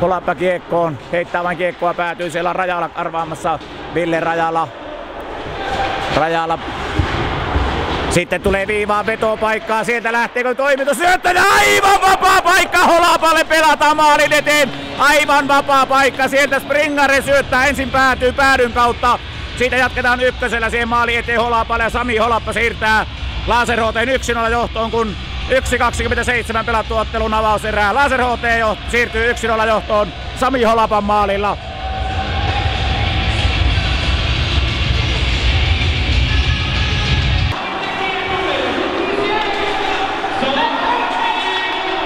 Holappa kiekkoon, heittää vain kiekkoa, päätyy siellä Rajala arvaamassa, Ville Rajala. Sitten tulee viivaan vetopaikkaa, sieltä lähteekö toimitus syöttönä, aivan vapaa paikka Holapalle, pelataan maalin eteen, aivan vapaa paikka, sieltä Springare syöttää, ensin päätyy päädyn kautta, siitä jatketaan ykkösellä siihen maalin eteen Holapalle ja Sami Holappa siirtää Laser HT 1-0 johtoon, kun 1.27 pelattu ottelun avauserää. Laser HT siirtyy 1-0 johtoon Sami Holapan maalilla.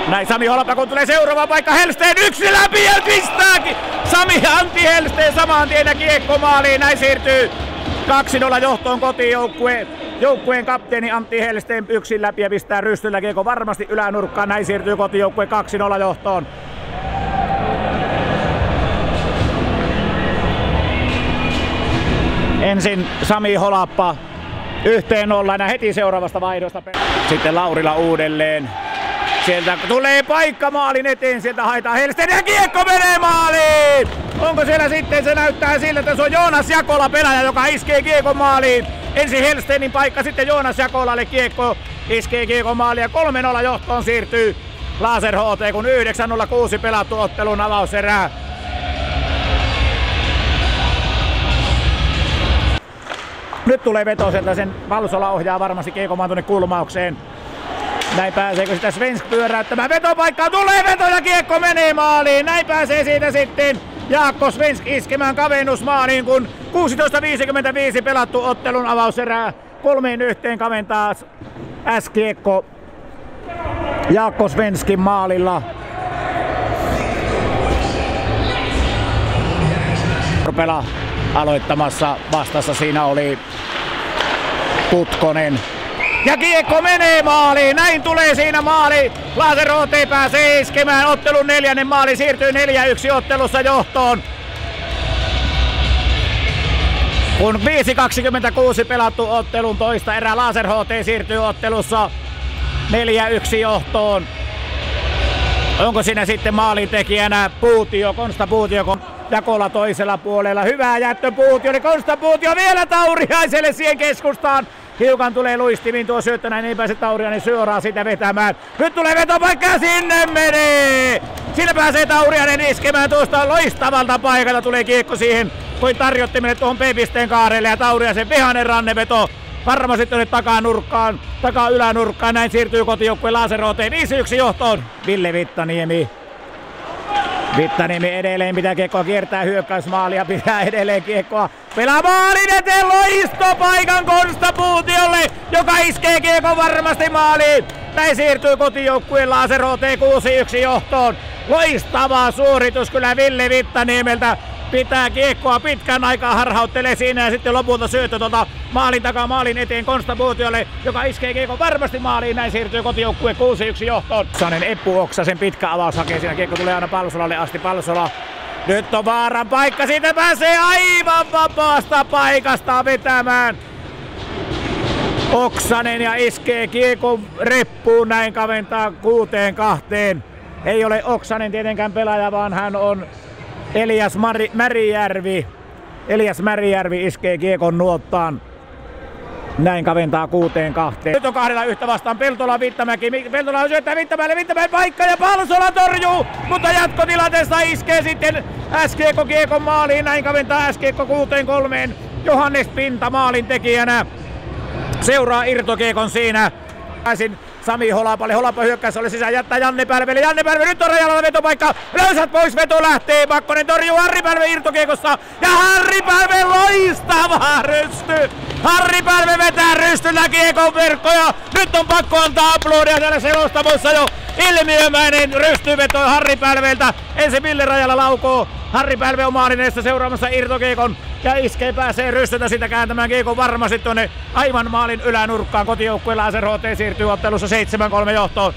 Näin Sami Holappa, kun tulee seuraava paikka, Hellsten yksi läpi ja pistääkin! Antti Hellsten saman tien ja kiekko maaliin, näin siirtyy 2-0 johtoon kotijoukkueen kapteeni Antti Hellsten yksin läpi ja pistää rystyllä kiekko varmasti ylänurkkaan, näin siirtyy kotijoukkue 2-0 johtoon. Ensin Sami Holappa 1-0 ja heti seuraavasta vaihdosta. Sitten Laurila uudelleen. Sieltä tulee paikka maalin eteen, sieltä haetaan Hellsten ja kiekko menee maaliin! Onko siellä sitten, se näyttää siltä, että se on Joonas Jakola pelaaja, joka iskee kiekon maaliin. Ensin Hellstenin paikka, sitten Joonas Jakolalle kiekko, iskee kiekon maaliin ja 3-0 johtoon siirtyy Laser HT, kun 9.06 pelattu ottelun avauserää. Nyt tulee veto sieltä, sen Valsola ohjaa varmasti kiekomaan tuonne kulmaukseen. Näin pääseekö sitä Svensk pyöräyttämään, vetopaikkaan tulee veto ja kiekko menee maaliin. Näin pääsee siitä sitten Jaakko Svensk iskemään kavennusmaaliin, kun 16.55 pelattu ottelun avauserää. 3-1 kaventaa S-kiekko Jaakko Svenskin maalilla. Pela aloittamassa, vastassa siinä oli Putkonen. Ja kiekko menee maaliin, näin tulee siinä maali. Laser HT pääsee iskemään ottelun 4. maali, siirtyy 4-1 ottelussa johtoon. Kun 5.26 pelattu ottelun toista erää, Laser HT siirtyy ottelussa 4-1 johtoon. Onko siinä sitten maalintekijänä Puutio, Konsta Puutio, Jakola toisella puolella. Hyvä jättö Puutiolle, Konsta Puutio vielä Tauriaiselle siihen keskustaan. Hiukan tulee luistimin tuo syöttö, näin ei pääse Tauriainen suoraan sitä vetämään. Nyt tulee vetopaikka ja sinne menee! Sillä pääsee Tauriainen iskemään tuosta loistavalta paikalta. Tulee kiekko siihen kuin tarjottimelle tuohon P-pisteen kaarelle ja Tauriaisen vihainen ranneveto. Varmasti tuonne takanurkkaan, ylänurkkaan. Näin siirtyy kotijoukkueen Laser HT 5-1 johtoon. Ville Vittaniemi edelleen pitää kiekkoa kiertää hyökkäysmaalia, pitää edelleen kiekkoa. Pelaa maalin eteen loistopaikan Konsta Puutiolle, joka iskee kiekon varmasti maaliin. Näin siirtyy kotijoukkueen Laser HT 6-1 johtoon. Loistava suoritus kyllä Ville Vittaniemeltä. Pitää kiekkoa pitkän aikaa, harhauttelee siinä ja sitten lopulta syöttö maalin takaa maalin eteen Konsta Puutiolle, joka iskee kiekon varmasti maaliin. Näin siirtyy kotijoukkue 6-1 johtoon. Oksanen, Eppu Oksasen pitkä avaus hakee siinä, kiekko tulee aina Palsolalle asti. Palsola, nyt on vaaran paikka, siitä pääsee aivan vapaasta paikasta vetämään Oksanen ja iskee kiekon reppuun, näin kaventaa 6-2. Ei ole Oksanen tietenkään pelaaja, vaan hän on Elias Märijärvi iskee kiekon nuottaan. Näin kaventaa 6-2. Nyt on 2 vastaan Peltola Vittamäki. Peltola syöttää Vittamäelle paikka ja Palsola torjuu, mutta jatkotilanteessa iskee sitten S-kiekko kiekon maaliin. Näin kaventaa S-kiekko 6-3. Johannes Pinta maalin tekijänä seuraa irtokiekon siinä. Sami Holapalle, Holappa hyökkäys oli sisään, jättää Janne Pälvelle, nyt on Rajalalla vetopaikka, löysät pois, veto lähtee, Pakkonen torjuu Harri Pälve irtokiekossa, ja Harri Pälve loistava rysty! Harri Pälve vetää rystyllä kiekon verkkoja, nyt on pakko antaa aplodia täällä selostamossa jo, ilmiömäinen rystyveto Harri Pälveltä, ensin Ville Rajala laukoo, Harri Pälve on maalin edessä seuraamassa irtokiekon, ja iskee pääsee rystytä sitä kääntämään kiekon varmasti tuonne aivan maalin ylänurkkaan. Kotijoukkueen Laser HT siirtyy ottelussa 7-3 johtoon.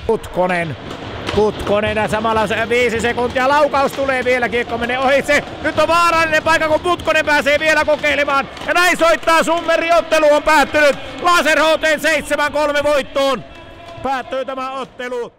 Putkonen ja samalla 5 sekuntia. Laukaus tulee vielä, kiekko menee ohitse. Nyt on vaarallinen paikka, kun Putkonen pääsee vielä kokeilemaan. Ja näin soittaa Summeri, ottelu on päättynyt. Laser HT 7-3 voittoon. Päättyy tämä ottelu.